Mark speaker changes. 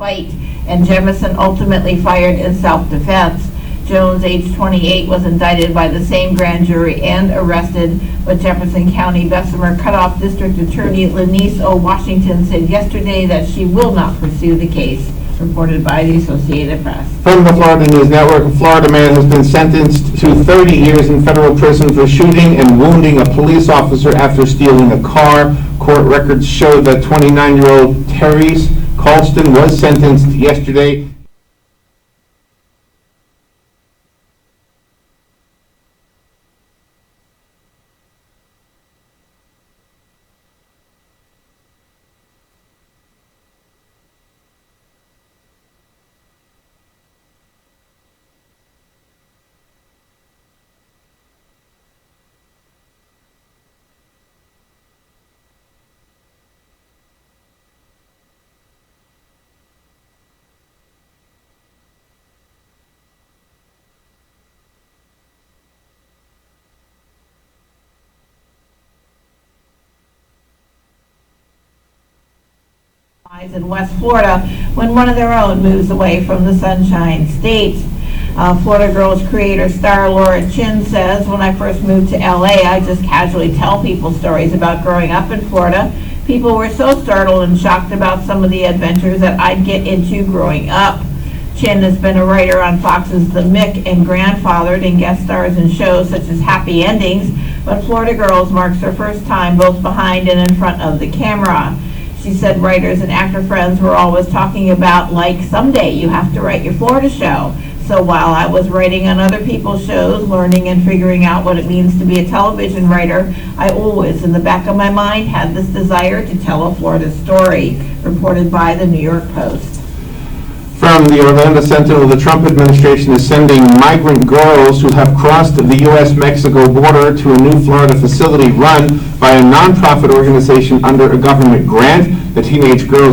Speaker 1: fight, and Jemison ultimately fired in self-defense. Jones, age 28, was indicted by the same grand jury and arrested, but Jefferson County Bessemer Cutoff District Attorney Lanice O. Washington said yesterday that she will not pursue the case, reported by the Associated Press.
Speaker 2: From the Florida News Network, a Florida man has been sentenced to 30 years in federal prison for shooting and wounding a police officer after stealing a car. Court records show that 29-year-old Therese Colston was sentenced yesterday.
Speaker 1: In West Florida when one of their own moves away from the Sunshine State. Florida Girls creator star Laura Chin says, "When I first moved to LA, I just casually tell people stories about growing up in Florida. People were so startled and shocked about some of the adventures that I'd get into growing up." Chin has been a writer on Fox's The Mick and grandfathered and guest stars in shows such as Happy Endings, but Florida Girls marks her first time both behind and in front of the camera. She said writers and actor friends were always talking about, like, someday you have to write your Florida show. So while I was writing on other people's shows, learning and figuring out what it means to be a television writer, I always, in the back of my mind, had this desire to tell a Florida story, reported by the New York Post.
Speaker 2: From the Orlando Sentinel, the Trump administration is sending migrant girls who have crossed the U.S.-Mexico border to a new Florida facility run by a nonprofit organization under a government grant. The teenage girls